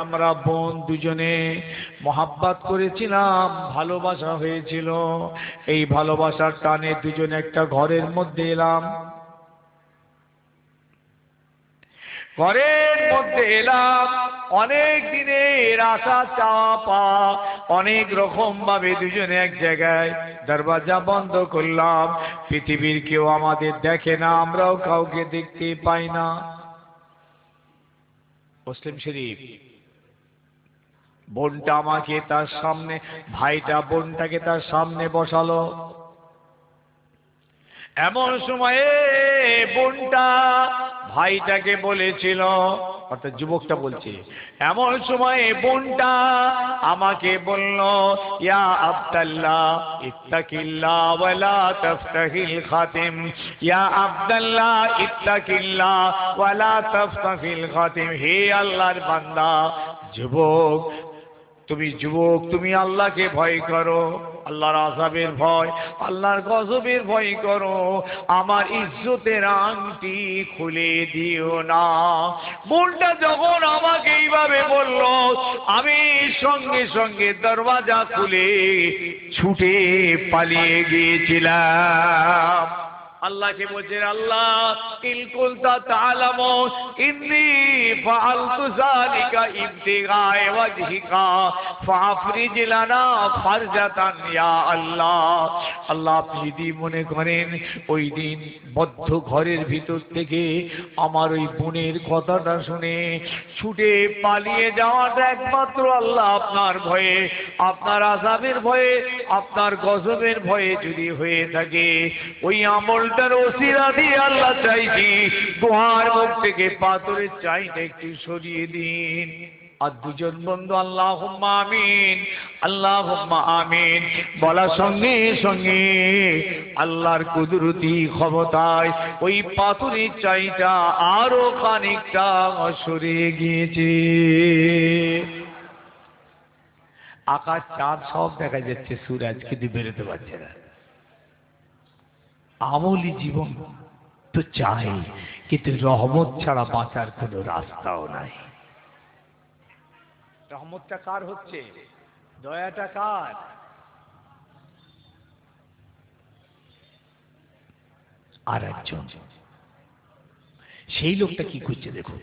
আমরা বোন দুজনে মহাব্বত করেছিলাম, ভালোবাসা হয়েছিল। এই ভালোবাসার টানে দুজনে একটা ঘরের মধ্যে এলাম। ঘরের মধ্যে এলাম, অনেক দিনের আশা চাওয়া পাওয়া, অনেক রকম ভাবে দুজনে এক জায়গায়। দরওয়াজা বন্ধ করলাম, পৃথিবীর কেউ আমাদের দেখে না, আমরাও কাউকে দেখতে পাই না। মুসলিম শরীফ। বোনটা আমাকে তার সামনে, ভাইটা বোনটাকে তার সামনে বসালো। এমন সময়ে বোনটা ভাইটাকে বলেছিল, অর্থাৎ যুবকটা বলছে, এমন সময়ে বোনটা আমাকে বলল, ইয়া আব্দুল্লাহ ইত্তাকিল্লাহ ওয়ালা তাফতাহিল খাতিম, ইয়া আব্দুল্লাহ ইত্তাকিল্লাহ ওয়ালা তাফতাহিল খাতিম। হে আল্লাহর বান্দা, যুবক, তুমি আল্লাহকে ভয় করো, আল্লাহর আযাবের ভয়, আল্লাহর গজবের ভয় করো, আমার ইজ্জতের আংটি খুলে দিও না। বোনটা যখন আমাকে এইভাবে বলল, আমি সঙ্গে সঙ্গে দরওয়াজা খুলে ছুটে পালিয়ে গিয়েছিলাম। আল্লাহকে বলছে, আল্লাহ ইন কুনতা তা'লামু ইন্নী ফাআলতু যালিকা ইবতিগায়ে ওয়াজহিকা ফাফরিজ লানা ফারজাতান ইয়া আল্লাহ। আল্লাহ, আপনি যদি মনে করেন ওই দিন বদ্ধ ঘরের ভিতর থেকে আমার ওই বোনের কথাটা শুনে ছুটে পালিয়ে যাওয়াটা একমাত্র আল্লাহ আপনার ভয়ে, আপনার আযাবের ভয়ে, আপনার গজবের ভয়ে যদি হয়ে থাকে, ওই আমলটার ওসিলা দিয়ে আল্লাহ চাইছি দোয়ার মুখ থেকে পাথরের চাইটা একটু সরিয়ে দিন। আর দুজন বন্ধু আল্লাহুম্মা আমিন, আল্লাহুম্মা আমিন বলার সঙ্গে সঙ্গে আল্লাহর কুদরতি ক্ষমতায় ওই পাথরের চাইটা আরো খানিকটা সরে গিয়েছে। আকাশ চাঁদ সব দেখা যাচ্ছে, সূরজ কিন্তু বেরোতে পারছে না। আমলি জীবন তো চাই, কিন্তু রহমত ছাড়া বাঁচার কোনো রাস্তাও নাই। রহমতটা কার হচ্ছে? দয়াটা কার? আর একজন। সেই লোকটা কি করছে দেখো।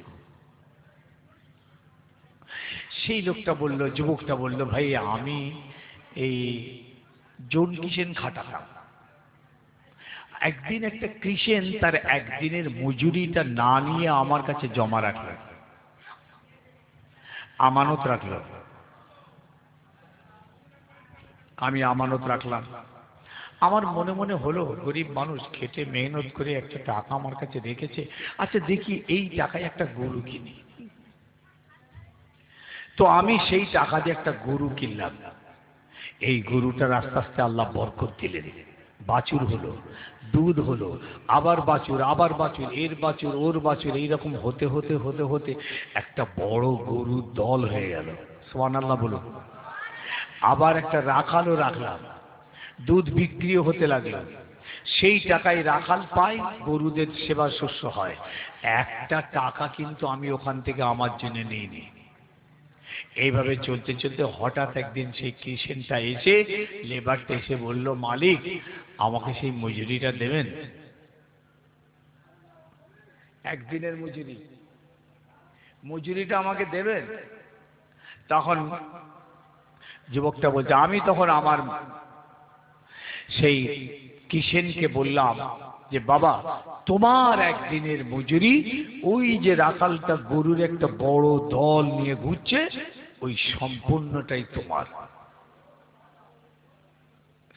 সেই লোকটা বলল, যুবকটা বলল, ভাই আমি এই জন কিষেন খাটাতাম। একদিন একটা কৃষেন তার একদিনের মজুরিটা না নিয়ে আমার কাছে জমা রাখল, আমানত রাখল। আমি আমানত রাখলাম। আমার মনে মনে হলো, গরিব মানুষ খেটে মেহনত করে একটা টাকা আমার কাছে রেখেছে, আচ্ছা দেখি এই টাকায় একটা গরু কিনি। তো আমি সেই টাকা দিয়ে একটা গরু কিনলাম। এই গরুটার আস্তে আস্তে আল্লাহ বরকত দিলেন, বাছুর হলো, দুধ হলো, আবার বাছুর, আবার বাছুর, এর বাছুর, ওর বাছুর, এইরকম হতে হতে হতে হতে একটা বড় গরুর দল হয়ে গেল। সুবহানাল্লাহ বলুন। আবার একটা রাখালও রাখলাম, দুধ বিক্রিও হতে লাগলো, সেই টাকায় রাখাল পায়, গরুদের সেবা শস্য হয়। একটা টাকা কিন্তু আমি ওখান থেকে আমার জন্য নিইনি। এইভাবে চলতে চলতে হঠাৎ একদিন সেই কৃষেনটা এসে, লেবারটা এসে বলল, মালিক আমাকে সেই মজুরিটা দেবেন, একদিনের মজুরিটা আমাকে দেবেন। তখন যুবকটা বলছে, আমি তখন আমার সেই কৃষেনকে বললাম যে, বাবা তোমার একদিনের মজুরি, ওই যে রাখালটা গরুর একটা বড় দল নিয়ে ঘুরছে, ওই সম্পূর্ণটাই তোমার।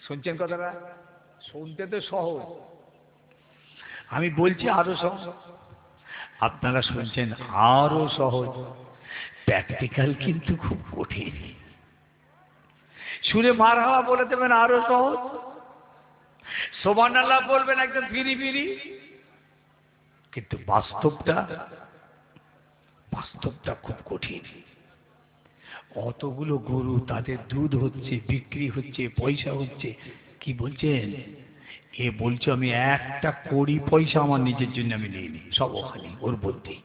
শুনছেন কথাটা? শুনতে তো সহজ, আমি বলছি আরো সহজ, আপনারা শুনছেন আরো সহজ, প্র্যাকটিক্যাল কিন্তু খুব কঠিন। সুরে মারহাবা বলে দেবেন আরো সহজ, সুবহানাল্লাহ বলবেন একদম ফিরি ফিরি, কিন্তু বাস্তবটা খুব কঠিন। অতগুলো গরু, তাদের দুধ হচ্ছে, বিক্রি হচ্ছে, পয়সা হচ্ছে, কি বলছেন? এ বলছো আমি একটা কোটি পয়সা আমার নিজের জন্য আমি নিইনি, সব ওখানে ওর বুদ্ধি।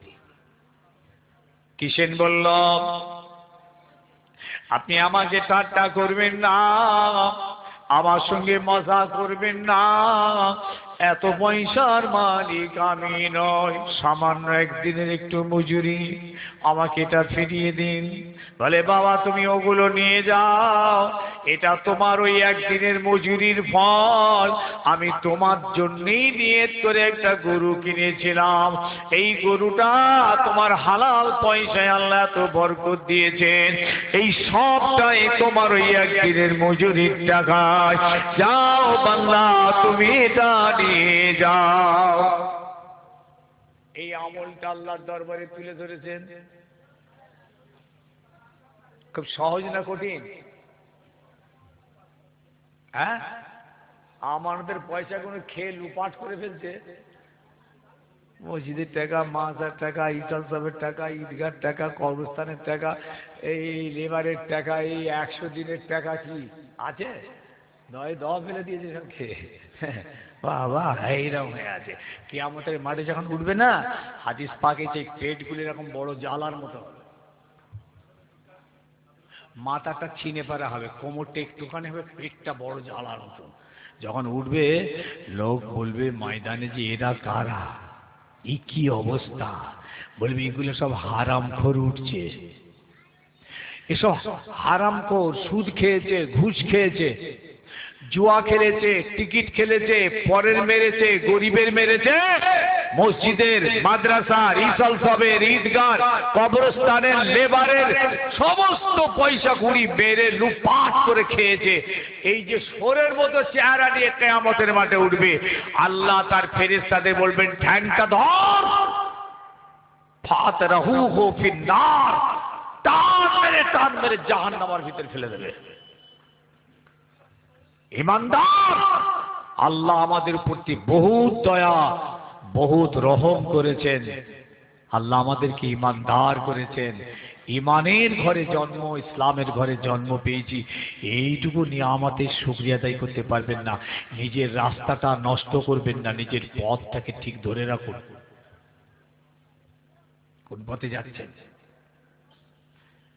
কিষেন বলল, আপনি আমাকে ঠাট্টা করবেন না, আমার সঙ্গে মজা করবেন না। এত পয়সার মালিক আমি নয়, সামান্য একদিনের একটু মজুরি, আমাকে এটা ফিরিয়ে দিন। বলে বাবা তুমি ওগুলো নিয়ে যাও, এটা তোমার ওই একদিনের মজুরির ফল। আমি তোমার জন্যই নিয়ত করে একটা গরু কিনেছিলাম, এই গরুটা তোমার হালাল পয়সায় আল্লাহ তো বরকত দিয়েছেন, এই সবটাই তোমার ওই একদিনের মজুরির টাকায়। যাও বান্দা তুমি এটা নিয়ে যাও। এই আমলটা আল্লাহর দরবারে তুলে ধরেছেন। খুব সহজ না কঠিন? হ্যাঁ, আমাদের পয়সা কোনো খেয়ে লুপাট করে ফেলছে। মসজিদের টাকা, মাসার টাকা, ইটাল সাহেবের টাকা, ঈদগার টাকা, কবরস্থানের টাকা, এই লেবারের টাকা, এই 100 দিনের টাকা কি আছে? নয় দশ ফেলে দিয়েছে সব খেয়ে। বাবা এইরকম হয়ে আছে। কিয়ামতের মাঠে যখন উঠবে না, হাদিস পাকে যে পেটগুলো এরকম বড় জ্বালার মতো হবে, মাথাটা ছিনে পারা হবে, কোমরটা একটুখানি হবে, পেটটা বড় জ্বালার মতো। যখন উঠবে লোক বলবে ময়দানে যে এরা কারা, এই কি অবস্থা? বলবে এগুলো সব হারামখোর উঠছে, এসব হারামখোর, সুদ খেয়েছে, ঘুষ খেয়েছে, জুয়া খেলেছে, টিকিট খেলেছে, পরের মেরেছে, গরিবের মেরেছে, মসজিদের, মাদ্রাসার, ইসাল সাহেবের, ঈদগার, কবরস্থানের, লেবারের সমস্ত পয়সা কুড়ি মেরে লুটপাট করে খেয়েছে। এই যে সোরের মতো চেহারা নিয়ে কিয়ামতের মাঠে উঠবে, আল্লাহ তার ফেরেশতাদের বলবেন ঠ্যাংটা ধর, ফাতরাহু ফিন্নার, টান মেরে জাহান্নামের ভিতরে ফেলে দেবে। ঈমানদার, আল্লাহ আমাদের প্রতি বহুত দয়া, বহুত রহম করেছেন। আল্লাহ আমাদেরকে ঈমানদার করেছেন, ঈমানের ঘরে জন্ম, ইসলামের ঘরে জন্ম পেয়েছি। এইটুকু নিয়ামতের শুকরিয়া আদায় করতে পারবেন না, নিজের রাস্তাটা নষ্ট করবেন না, নিজের পথটাকে ঠিক ধরে রাখুন। কোন পথে যাচ্ছেন?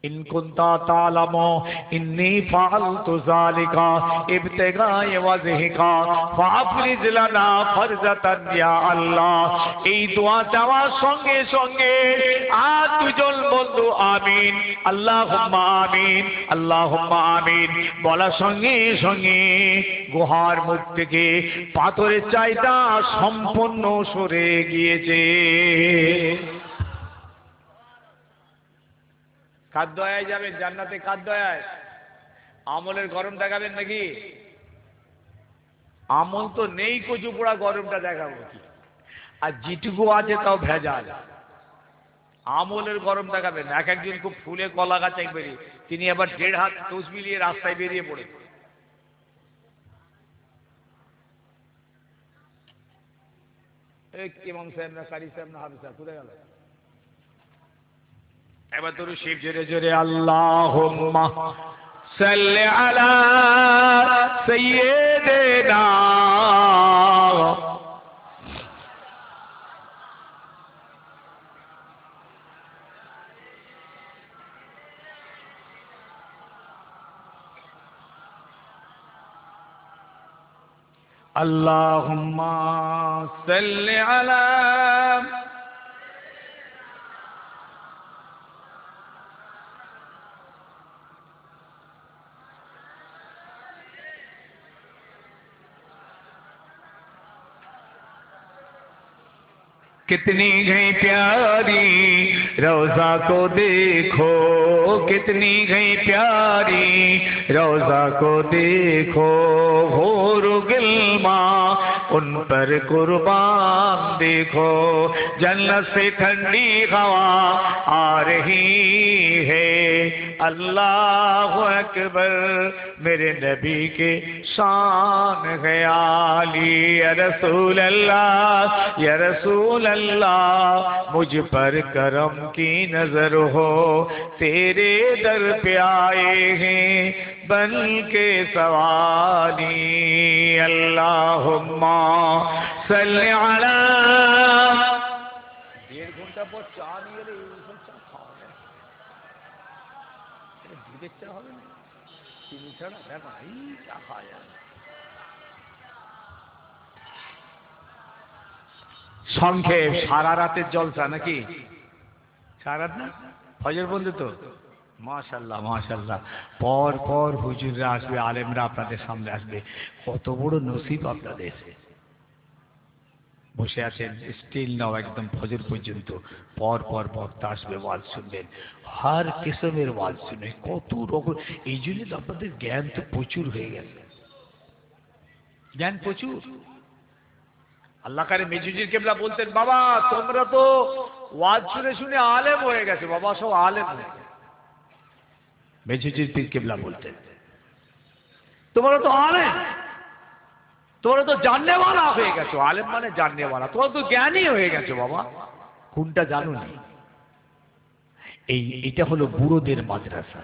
ইন কুনতা তা'লামু ইন্নী ফাআলতু যালিকা ইবতিগায়ে ওয়াজহিকা ফাআফরিজ লানা ফারজাতান ইয়া আল্লাহ। এই দোয়া চাওয়ার সঙ্গে সঙ্গে আর দুজন বন্ধু আমিন, আল্লাহুম্মা আমিন, আল্লাহুম্মা আমিন বলার সঙ্গে সঙ্গে গুহার মুখ থেকে পাথরের চাইটা সম্পূর্ণ সরে গিয়েছে। কার দয়ায় যাবেন জান্নাতে? কার দয়ায়? আমলের গরম দেখাবেন নাকি? আমল তো নেই, কচু পোড়া গরমটা দেখাবো কি? আর যেটুকু আছে তাও ভেজাল। আমলের গরম দেখাবেন। এক একজন খুব ফুলে কলা গাছ বেরিয়ে, তিনি আবার 1.5 হাত তসবি নিয়ে রাস্তায় বেরিয়ে পড়ে। ইমাম সাহেব না, কারি সাহেব না, হাফিজ সাহেব কোথায় গেল? এবার তোর শিব জোরে জোরে আল্লাহুম্মা সাল্লি আলা সাইয়্যিদিনা আল্লাহুম্মা সাল্লি আলা कितनी गई प्यारी रोजा को देखो, कितनी गई प्यारी रोजा को देखो, होरो गिल्मा उन पर कुर्बान देखो, जन्नत से ठंडी हवा आ रही है, अल्लाह अकबर मेरे नबी के शान है आली, या रसूल अल्लाह, या रसूल अल्लाह मुझ पर करम की नजर हो, तेरे दर पे आए हैं बन के सवाली, अल्लाहुम्मा सल्ली अला। 1.5 ঘন্টা পর চা নিয়ে এলে এই সব চা খাওয়া যায়। দুধের চা হবে না, চিনি ছাড়া দেখো এই চা খাওয়া যায়। সংক্ষেপ, সারা রাতের জলসা নাকি? সারা রাত না, ফজর বন্ধু তো মাশাআল্লাহ মাশাআল্লাহ। পর পর হুজুররা আসবে, আলেমরা আপনাদের সামনে আসবে। কত বড় নসিব আপনাদের। বসে আছেন স্টিল নাও একদম ফজর পর্যন্ত, পর পর বক্তা আসবে, ওয়াজ শুনবেন, হর কিসমের ওয়াজ শুনে কত রকম। এই জন্য তো আপনাদের জ্ঞান তো প্রচুর হয়ে গেছে, জ্ঞান প্রচুর। আল্লাহ কারে মেজুজির কেবলা বলতেন, বাবা তোমরা তো ওয়াজ শুনে শুনে আলেম হয়ে গেছে, বাবা সব আলেম হয়ে গেছে। মেজুজির পীর কেবলা বলতেন, তোমরা তো আলেম, তোমরা তো জাননেওয়ালা হয়ে গেছো। আলেম মানে জাননেওয়ালা, তোমরা তো জ্ঞানী হয়ে গেছো বাবা। কোনটা জানো নি? এটা হলো বুড়োদের মাদ্রাসা।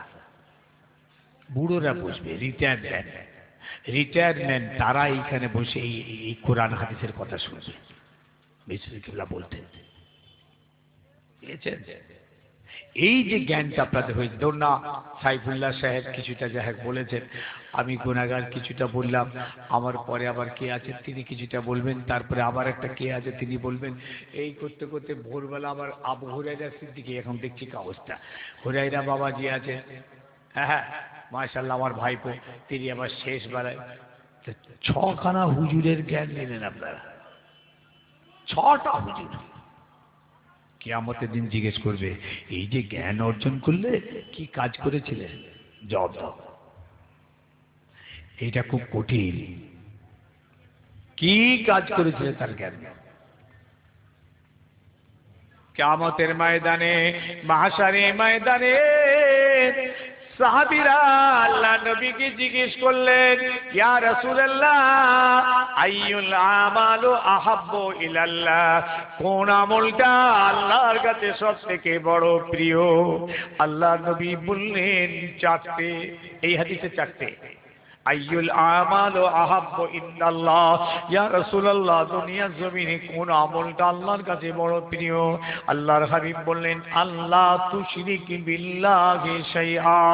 বুড়োরা বসবে, রিটায়ারমেন্ট তারা এইখানে বসে এই কোরআন হাদিসের কথা শুনবে। বিসমিল্লাহ বলতেন, বুঝেছেন? এই যে জ্ঞানটা আপনাদের হয়েছে, ধরুন না সাইফুল্লাহ সাহেব কিছুটা যাই হোক বলেছেন, আমি গুনাহগার কিছুটা বললাম, আমার পরে আবার কে আছেন তিনি কিছুটা বলবেন, তারপরে আবার একটা কে আছে তিনি বলবেন। এই করতে করতে ভোরবেলা আবার আবু হুরায়রা সিদ্দিকী, এখন দেখছি কি অবস্থা, হুরায়রা বাবাজি আছে, হ্যাঁ হ্যাঁ মাশাআল্লাহ আমার ভাইপো, তিনি আবার শেষ বেলায়। ছখানা হুজুরের জ্ঞান নিলেন আপনারা, 6টা হুজুর। কিয়ামতের দিন জিজ্ঞেস করবে, এই যে জ্ঞান অর্জন করলে কি কাজ করেছিলে, জবাব দাও। এটা খুব কঠিন, কি কাজ করেছিলে তার জ্ঞান। কিয়ামতের ময়দানে, মাহশারে ময়দানে সাহাবীরা আল্লাহ নবীকে জিজ্ঞেস করলেন, ইয়া রাসূলুল্লাহ আইয়ুল আমালু আহাব্বু ইলাল্লাহ, কোন আমলটা আল্লাহর কাছে সবথেকে বড় প্রিয়? আল্লাহ নবী বললেন 4টে, এই হাদিসে 4টে। আইয়ুল আমালু আহাব্বু ইল্লাল্লাহ, ইয়া রাসূলুল্লাহ দুনিয়ার জমিনে কোন আমলটা আল্লাহর কাছে বড় প্রিয়? আল্লাহর হাবিব বললেন, আল্লাহ তুশরিক বিল্লাহি শাইআ,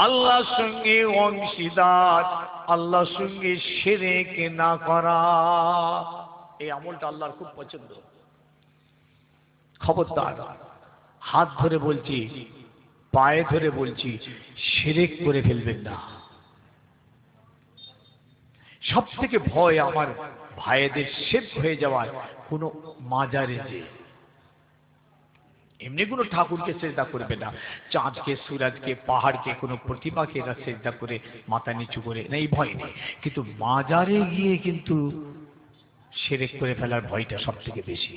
আল্লাহর সঙ্গে অংশীদার, আল্লাহর সঙ্গে শিরক না করা। এই আমলটা আল্লাহর খুব পছন্দ। খবরদার, হাত ধরে বলছি, পায়ে ধরে বলছি, শিরক করে ফেলবেন না। সব থেকে ভয় আমার ভাইদের শিরক হয়ে যাওয়ার, কোন মাজারে যে এমনি কোনো ঠাকুরকে সেজদা করবে না, চাঁদকে, সূরজকে, পাহাড়কে, কোনো প্রতিমাকে এরা সেজদা করে মাথা নিচু করে না, এই ভয় নেই। কিন্তু মাজারে গিয়ে কিন্তু শিরক করে ফেলার ভয়টা সব থেকে বেশি।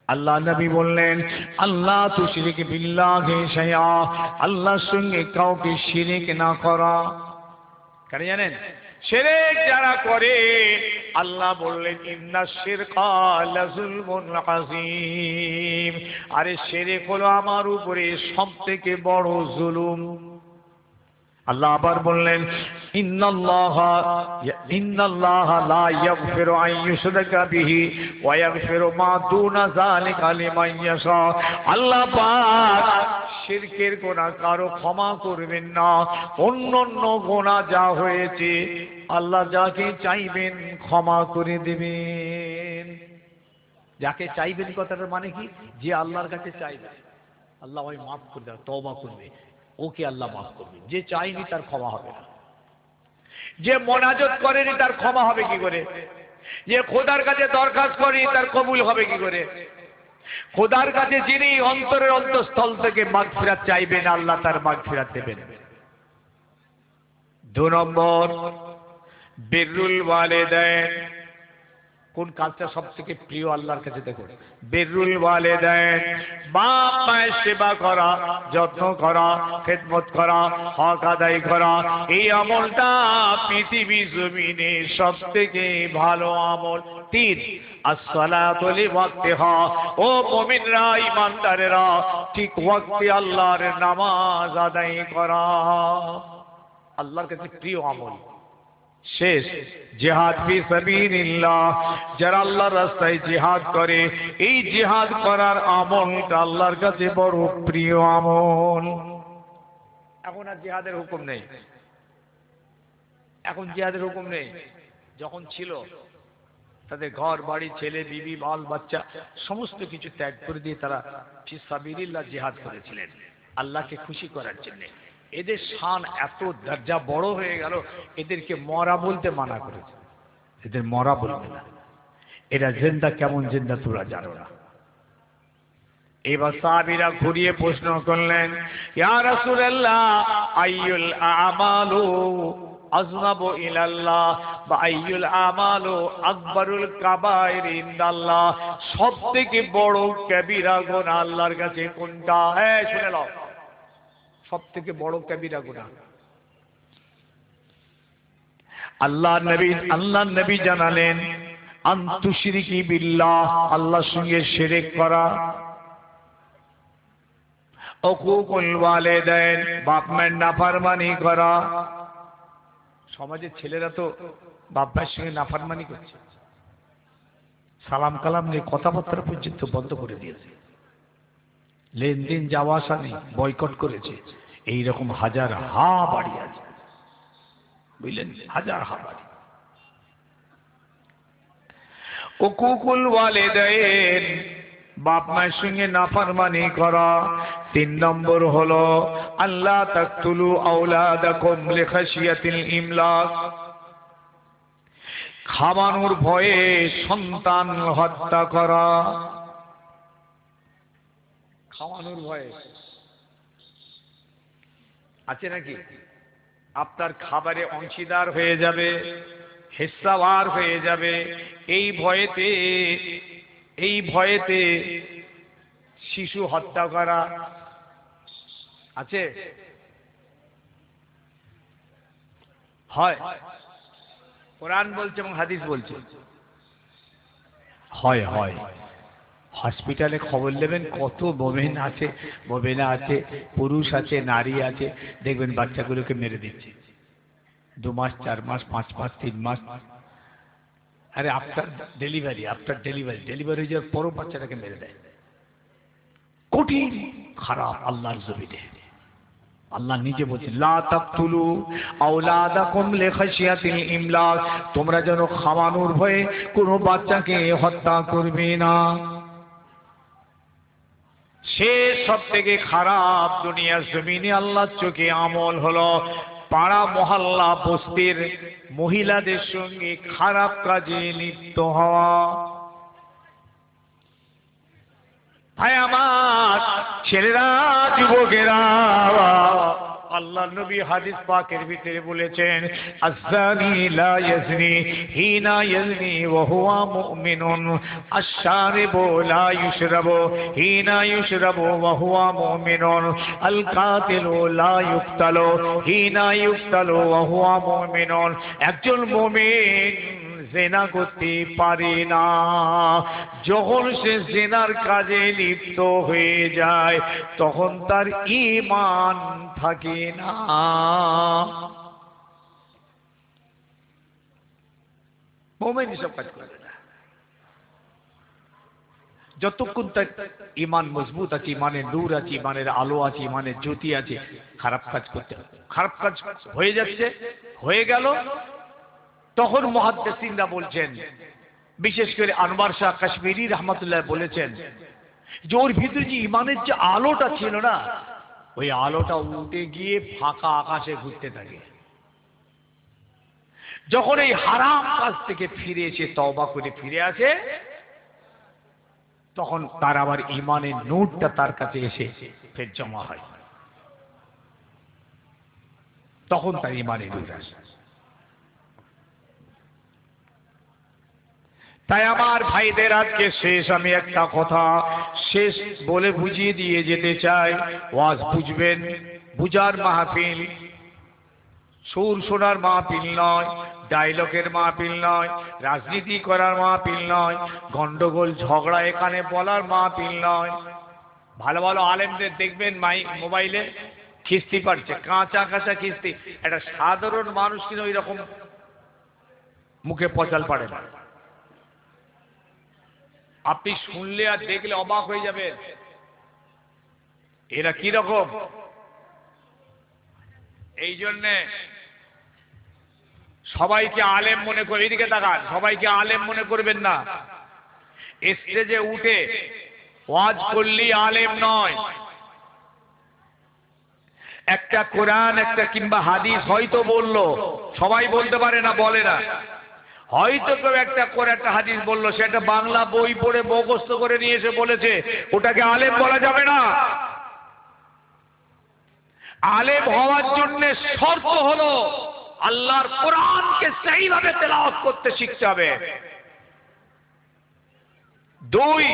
আল্লাহ নবী বললেন, আল্লাহ তুশরিক বিল্লাহি শাইআ, আল্লাহর সঙ্গে কাউকে শিরক না করা। কেন জানেন? শিরক যারা করে, আল্লাহ বললেন ইন্নাশ শিরকা লাযুলমুন আযীম, আরে শিরক হলো আমার উপরে সবথেকে বড় জুলুম। আল্লাহ আবার বললেন, ইন্নাল্লাহা লা ইয়াগফিরু আন ইউশরাকা বিহি ওয়া ইয়াগফিরু মা দুনা যালিকা লিমান ইয়াশা, আল্লাহ পাক শিরকের গুনাহ কারো ক্ষমা করবেন না। অন্যান্য গুনাহ যা হয়েছে আল্লাহ যাকে চাইবেন ক্ষমা করে দেবেন। যাকে চাইবেন কথাটার মানে কি? যে আল্লাহর কাছে চাইবে আল্লাহ ওই মাফ করে দেবে, তওবা করবে, ওকে আল্লাহ মাফ করবে। যে চাইনি তার ক্ষমা হবে না। যে মোনাজাত করেনি তার ক্ষমা হবে কি করে? যে খোদার কাছে দরখাস্ত করেনি তার কবুল হবে কি করে? খোদার কাছে যিনি অন্তরের অন্তঃস্থল থেকে মাগফিরাত চাইবেন, আল্লাহ তার মাগফিরাত দেবেন। 2 নম্বর, বিররুল ওয়ালিদাইন। কোন কাজটা সব থেকে প্রিয় আল্লাহর কাছে? দেখুন, বিররুল ওয়ালিদাইন, বাপ মায়ের সেবা করা, যত্ন করা, খেদমত করা, হক আদায় করা। এই আমলটা পৃথিবী জমিনে সব থেকে ভালো আমল। 3, আসসালাতু লিওয়াক্তিহা, ও মুমিনরা, ঈমানদারেরা, ঠিক ওয়াক্তে আল্লাহর নামাজ আদায় করা আল্লাহর কাছে প্রিয় আমল। শেষ, জিহাদ ফি সাবিলিল্লাহ, যারা আল্লাহর রাস্তায় জিহাদ করে, এই জিহাদ করার আমলটা আল্লাহর কাছে বড় প্রিয় আমল। এখন আর জিহাদের হুকুম নেই, এখন জিহাদের হুকুম নেই। যখন ছিল তাদের ঘর বাড়ি ছেলে বিবি বাল বাচ্চা সমস্ত কিছু ত্যাগ করে দিয়ে তারা ফি সাবিলিল্লাহ জিহাদ করেছিলেন আল্লাহকে খুশি করার জন্য। এদের শান এত দরজা বড় হয়ে গেল, এদেরকে মরা বলতে মানা করেছে। এদের মরা বলবে না, এরা জিন্দা। কেমন জিন্দা তোরা জানো না। এবার সাহাবীরা ঘুরিয়ে প্রশ্ন করলেন, ইয়া রাসূলুল্লাহ আইয়ুল আমালু আযনাবু ইলাল্লাহ বা আইয়ুল আমালু আকবারুল কাবায়ের ইনদাল্লাহ, সবথেকে বড় কবিরা গুনাহ আল্লাহর কাছে কোনটা? হ্যাঁ শুনে নাও, সবথেকে বড় কবিরা গুনাহ। আল্লাহ নবী জানালেন, আন তুশরিকি বিল্লাহ, আল্লাহর সঙ্গে শিরক করা, উকুকুল ওয়ালিদাইন, বাপ মায়ের নাফরমানি করা। সমাজের ছেলেরা তো বাপ মায়ের সঙ্গে নাফরমানি করছে, সালাম কালাম নেই, কথাবার্তা পর্যন্ত বন্ধ করে দিয়েছে, লেনদেন যাওয়া আসা নেই, বয়কট করেছে। এইরকম হাজার হা বাড়ি আছে, বুঝলেন, হাজার হা বাড়ি। উকুকুল ওয়ালিদাইন, বাপ মায়ের সঙ্গে নাফরমানি করা। 3 নম্বর হলো আল্লাহ তাকতুলু আওলাদাকুম লিখাশিয়াতিল ইমলাক, খাওয়ানোর ভয়ে সন্তান হত্যা করা। খাওয়ানোর ভয়ে আছে নাকি? আপনার খাবারে অংশীদার হয়ে যাবে, হিস্সাওয়ার হয়ে যাবে, এই ভয়েতে শিশু হত্যা করা আছে? হয়, কোরআন বলছে এবং হাদিস বলছে হয় হয়। হসপিটালে খবর নেবেন, কত মোমেন আছে, মোমেনা আছে, পুরুষ আছে, নারী আছে, দেখবেন বাচ্চাগুলোকে মেরে দিচ্ছে 2 মাস 4 মাস 5 মাস 3 মাস। আরে আফটার ডেলিভারি হয়ে যাওয়ার পরও বাচ্চাটাকে মেরে দেয়। কঠিন খারাপ আল্লাহর জমিনে। আল্লাহ নিজে বলছেন, লা তাকতুলু আওলাদাকুম লিখাশিয়াতিল ইমলাক, তোমরা যেন খাওয়ানোর ভয়ে কোনো বাচ্চাকে হত্যা করবে না। সে সব থেকে খারাপ দুনিয়ার জমিনে আল্লাহর চোখে আমল হলো পাড়া মহল্লা বস্তির মহিলাদের সঙ্গে খারাপ কাজে লিপ্ত হওয়া। ভাই আমার, ছেলেরা, যুবকেরা, আল্লাহ নবী হাদিস পাকের ভিতরে বলেছেন, আয-যানি লা ইয়াজনি হিনা ইয়াজনি ওয়া হুয়া মুমিনুন, আশ-শারিবু লা ইউশরাবু হিনা ইউশরাবু ওয়া হুয়া মুমিনুন, আল-কাতিলু লা ইউকতালু হিনা ইউকতালু ওয়া হুয়া মুমিনুন। একজন মুমিন জিনা করতে পারে না যখন সে জিনার কাজে লিপ্ত হয়ে যায়, তখন তার ঈমান থাকে না। মুমিন সব কাজ করে না যতক্ষণ তার ঈমান মজবুত আছে, ঈমানের নূর আছে, ঈমানের আলো আছে, ঈমানের জ্যোতি আছে। খারাপ কাজ করতে হবে, খারাপ কাজ হয়ে যাচ্ছে, হয়ে গেল, তখন মুহাদ্দিসিনরা বলছেন, বিশেষ করে আনোয়ার শাহ কাশ্মীরি রহমাতুল্লাহ বলেছেন যে ওর ভিতরে যে ঈমানের যে আলোটা ছিল না, ওই আলোটা উঠে গিয়ে ফাঁকা আকাশে ঘুরতে থাকে। যখন এই হারাম কাজ থেকে ফিরে এসে তওবা করে ফিরে আসে, তখন তার আবার ঈমানের নূরটা তার কাছে এসে ফের জমা হয়, তখন তার ঈমানের নূর আসে। তাই আমার ভাইদের আজকে শেষ আমি একটা কথা শেষ বলে বুঝিয়ে দিয়ে যেতে চাই। ওয়াজ বুঝবেন, বুঝার মাহফিল, সুর শোনার মাহফিল নয়, ডায়লগের মাহফিল নয়, রাজনীতি করার মাহফিল নয়, গন্ডগোল ঝগড়া এখানে বলার মাহফিল নয়। ভালো ভালো আলেমদের দেখবেন মোবাইলে খিস্তি পাচ্ছে, কাঁচা কাঁচা খিস্তি। একটা সাধারণ মানুষ কিন্তু ওই রকম মুখে পচাল পারে না। আপনি শুনলে আর দেখলে অবাক হয়ে যাবেন, এরা কি রকম। এই জন্যে সবাইকে আলেম মনে করে, এদিকে তাকান, সবাইকে আলেম মনে করবেন না। স্টেজে উঠে ওয়াজ করলি আলেম নয়। একটা কোরআন একটা কিংবা হাদিস হয়তো বললো, সবাই বলতে পারে না, বলে না, হয়তো কেউ একটা করে একটা হাদিস বললো, সেটা বাংলা বই পড়ে মুখস্থ করে নিয়ে এসে বলেছে, ওটাকে আলেম বলা যাবে না। আলেম হওয়ার জন্য শর্ত হলো আল্লাহর কোরআনকে সেইভাবে তেলাওয়াত করতে শিখতে হবে। দুই,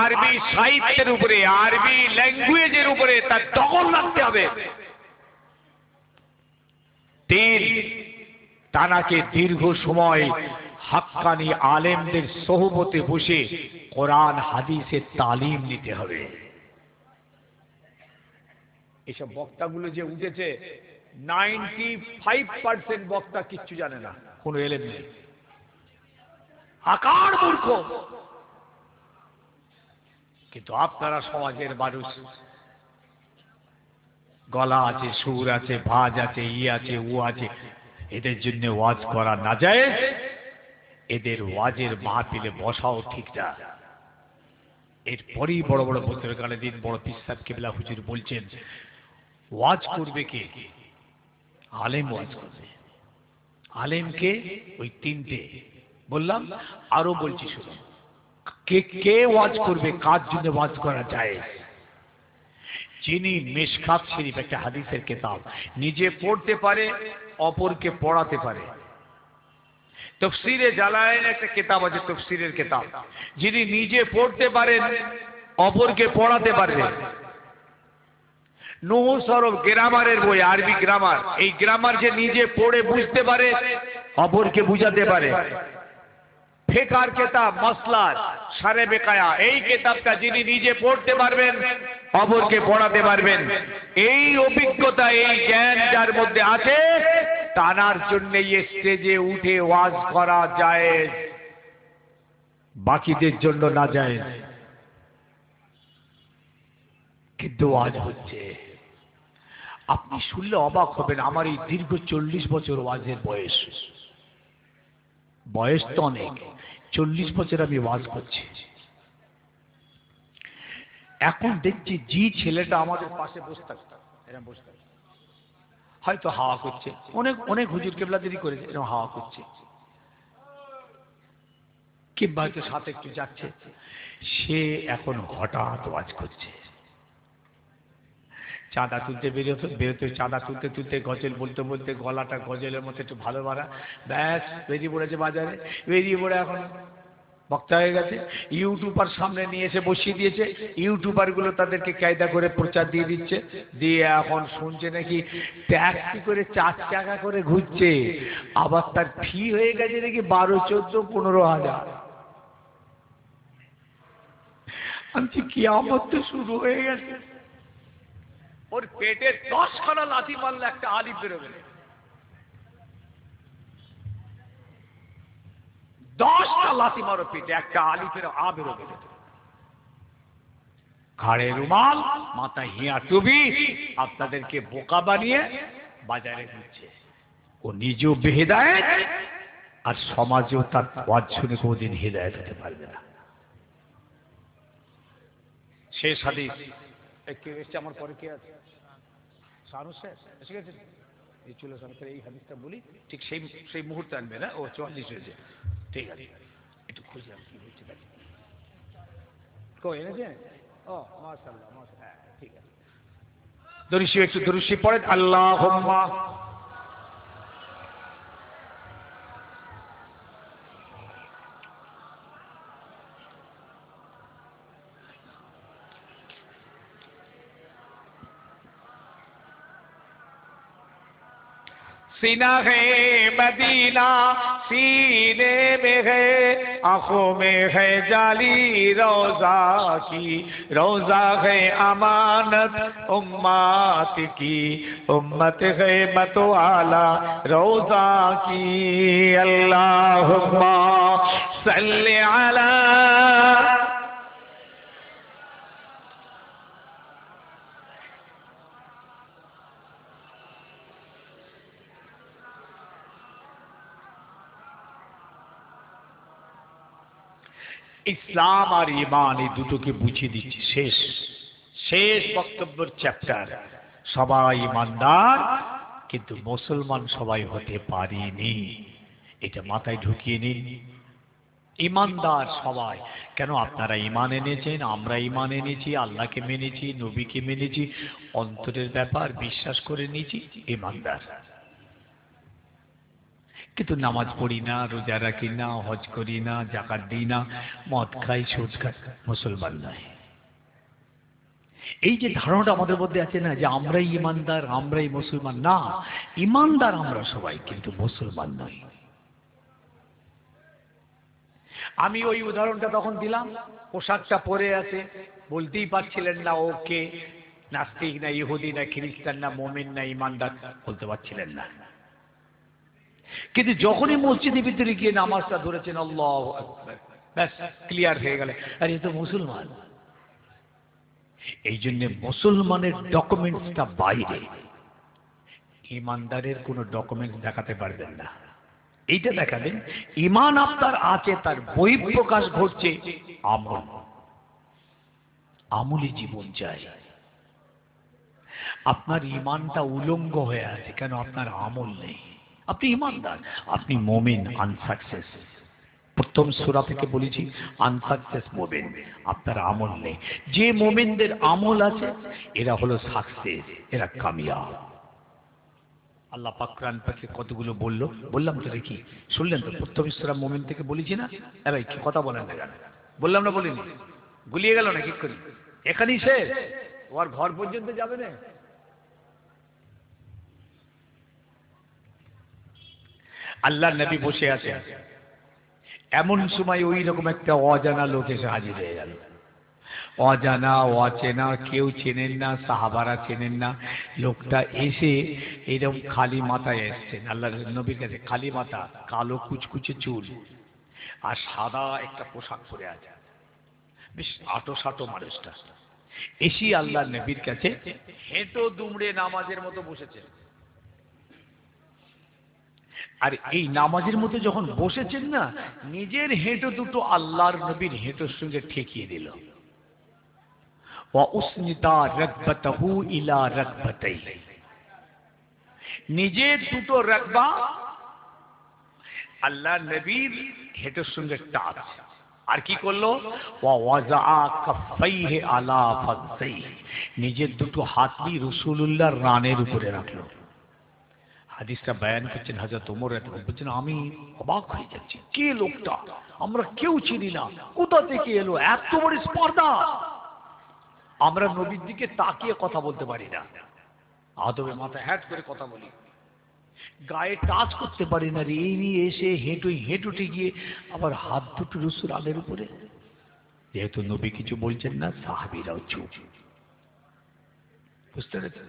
আরবি সাহিত্যের উপরে, আরবি ল্যাঙ্গুয়েজের উপরে তার দখল রাখতে হবে। তিন, তানাকে দীর্ঘ সময় হাক্কানি আলেমদের সোহবতে বসে কোরআন হাদিসের তালিম নিতে হবে। এইসব বক্তাগুলো যে উঠেছে 95% বক্তা কিচ্ছু জানে না, কোনো এলেম নেই, আকার মূর্খ। কিন্তু আপনারা সমাজের মানুষ, গলা আছে, সুর আছে, ভাজ আছে, ই আছে, ও আছে, এদের জন্য ওয়াজ করা না যায়। এদের ওয়াজের মাহফিলে বসাও ঠিক না। এরপরই বড় বড় বুজুর্গানে দিন, বড় পীর সাহেব কেবলা হুজুর বলছেন, ওয়াজ করবে কে? আলেম ওয়াজ করবে। আলেমকে ওই তিনটে বললাম, আরো বলছি শুনুন, কে কে ওয়াজ করবে, কার জন্য ওয়াজ করা যায়? যিনি মিশকাত শরীফ একটা হাদিসের কিতাব নিজে পড়তে পারে, অপরকে পড়াতে পারে। তাফসীরে জালালাইন একটা কিতাব আছে, তাফসীরের কিতাব, যিনি নিজে পড়তে পারেন, অপরকে পড়াতে পারবেন। নুহু সরফ গ্রামারের বই, আরবি গ্রামার, এই গ্রামার যে নিজে পড়ে বুঝতে পারে, অপরকে বুঝাতে পারে। ফিকহের কিতাব মাসলাক শারে বেকায়া, এই কিতাবটা যিনি নিজে পড়তে পারবেন, অপরকে পড়াতে পারবেন। এই অভিজ্ঞতা, এই জ্ঞান যার মধ্যে আছে, তানার জন্য স্টেজে উঠে ওয়াজ করা জায়েজ, বাকিদের জন্য না জায়েজ। কিন্তু ওয়াজ হচ্ছে, আপনি শুনলে অবাক হবেন। আমার এই দীর্ঘ 40 বছর ওয়াজের বয়স, বয়স তো অনেক, 40 বছর আমি ওয়াজ করছি। এখন দেখছি যে ছেলেটা আমাদের পাশে বসে থাকতো, এরকম বসে থাকতো, হয়তো হাওয়া করছে, অনেক অনেক হুজুর কেবলা দেরি করেছে, এরকম হাওয়া করছে, কিংবা হয়তো সাথে একটু যাচ্ছে, সে এখন হঠাৎ ওয়াজ করছে। চাঁদা তুলতে বেরোতে চাঁদা তুলতে তুলতে গজল বলতে বলতে গলাটা গজলের মতো একটু ভালো মারা, ব্যাস বেরিয়ে পড়েছে বাজারে। বেরিয়ে পড়ে এখন বক্তা হয়ে গেছে। ইউটিউবার সামনে নিয়ে এসে বসিয়ে দিয়েছে, ইউটিউবার গুলো তাদেরকে কায়দা করে প্রচার দিয়ে দিচ্ছে, দিয়ে এখন শুনছে নাকি ট্যাক্সি করে 4 টাকা করে ঘুরছে, আবার তার ফি হয়ে গেছে নাকি 12, 14, 15,000। আমি কিয়ামত তো শুরু হয়ে গেছে। ওর পেটে 10খানা লাথি মারলে একটা আলিফ বেরোবে, 10টা লাথি মারো পেটে, একটা আলিফের আ বেরোবে। ঘাড়ে রুমাল, মাথায় হিয়া টুপি, আপনাদেরকে বোকা বানিয়ে বাজারে ঘুরছে। ও নিজেও বেহেদায়েত, আর সমাজেও তার ওয়াজ শুনে কোনদিন হেদায়েত হতে পারবে না। শেষ হাদিস, কে এসছে আমার পরে? কে আছে? শানু স্যার এসে গেছে। এই চলে করে এই হাদিসটা বলি, ঠিক সেই মুহূর্তে আনবে না। ও 44 হয়েছে, ঠিক আছে, একটু খুঁজলাম কি হচ্ছে। কো এনেছে? ও মাশাআল্লাহ, মাশাআল্লাহ, হ্যাঁ ঠিক আছে। দরুদ শরীফ, একটু দরুদ শরীফ পড়েন। আল্লাহুম্মা सीना है मदीना, सीने में है, आंखों में है जाली रोजा की, रोजा है अमानत उम्मत की, उम्मत है मतवाला रोजा की। अल्लाहुम्मा सल्ली अला। ইসলাম আর ঈমান এই দুটোকে বুঝিয়ে দিচ্ছি। শেষ শেষ বক্তব্যের চ্যাপ্টার। সবাই ঈমানদার, কিন্তু মুসলমান সবাই হতে পারিনি। এটা মাথায় ঢুকিয়ে নিন। ঈমানদার সবাই। কেন? আপনারা ঈমান এনেছেন, আমরা ঈমান এনেছি, আল্লাহকে মেনেছি, নবীকে মেনেছি, অন্তরের ব্যাপার বিশ্বাস করে নিয়েছি, ঈমানদার। কিন্তু নামাজ পড়ি না, রোজা রাখি না, হজ করি না, যাকাত দিই না, মদ খাই, সুদ খাই, মুসলমান নয়। এই যে ধারণাটা আমাদের মধ্যে আছে না, যে আমরাই ঈমানদার, আমরাই মুসলমান। না, ঈমানদার আমরা সবাই, কিন্তু মুসলমান নই। আমি ওই উদাহরণটা তখন দিলাম, পোশাকটা পরে আছে, বলতেই পারছিলেন না ওকে নাস্তিক না ইহুদি না খ্রিস্টান না মুমিন না ঈমানদার, বলতে পারছিলেন না। কিন্তু যখনই মসজিদের ভিতরে গিয়ে নামাজটা ধরেছেন, আল্লাহু আকবার, ব্যাস ক্লিয়ার হয়ে গেল, আরে এ তো মুসলমান। এই জন্য মুসলমানের ডকুমেন্টসটা বাইরে, ঈমানদারের কোনো ডকুমেন্টস দেখাতে পারবেন না। এইটা দেখাবেন ঈমান আপনার আছে, তার বহিঃপ্রকাশ ঘটছে আমল। আমলি জীবন চাই। আপনার ঈমানটা উলঙ্গ হয়ে আছে, কেন? আপনার আমল নেই। আপনি ঈমানদার, আপনি মুমিন, আনসাকসেস। প্রথম সূরা থেকে বলেছি আনসাকসেস মুমিন, আপনার আমল নেই। যে মুমিনদের আমল আছে এরা হলো সাকসেস, এরা কামিয়াব। আল্লাহ পাক কোরআন পাকে কতগুলো বললো, বললাম তো দেখি, শুনলেন তো? প্রথম সূরা মুমিন থেকে বলেছি না? ভাই কি কথা বলেন না কেন? বললাম না বলিনি? গুলিয়ে গেল না কি করি? এখানেই শেষ, ওর ঘর পর্যন্ত যাবে না। আল্লাহ নবী বসে আছে, এমন সময় ওই রকম একটা অজানা লোক এসে হাজির হয়ে গেল। অজানা, অচেনা, কেউ চেনেন না, সাহাবারা চেনেন না। লোকটা এসে এরকম খালি মাথায় এসছেন আল্লাহ নবীর কাছে, খালি মাথা, কালো কুচকুচে চুল আর সাদা একটা পোশাক পরে আছে, বেশ আটো সাটো মানুষটা। এসে আল্লাহ নবীর কাছে হেঁটো দুমড়ে নামাজের মতো বসেছেন। আর এই নামাজের মতো যখন বসেছেন না, নিজের হেঁটো দুটো আল্লাহর নবীর হেঁটোর সঙ্গে ঠেকিয়ে দিল। নিজের দুটো রাকবা আল্লাহ নবীর হেঁটোর সঙ্গে টাচ। আর কি করলো? নিজের দুটো হাত দিয়ে রাসূলুল্লাহর রানের উপরে রাখলো। হাদিসটা বয়ান করছেন হযরত ওমর রাদিয়াল্লাহু আনহু, বলছেন আমি অবাক হয়ে যাচ্ছি, কে লোকটা? আমরা কেউ চিনি না, কোথা থেকে এলো? এত বড় স্পর্ধা! আমরা নবীর দিকে তাকিয়ে কথা বলতে পারি না, আদবে মাথা হ্যাট করে কথা বলি, গায়ে টাচ করতে পারি না। এই নিয়ে এসে হেঁটুটে গিয়ে আবার হাত দুটো রাসূল আলের উপরে। যেহেতু নবী কিছু বলছেন না, সাহাবীরাও চুপ। বুঝতে পেরেছেন?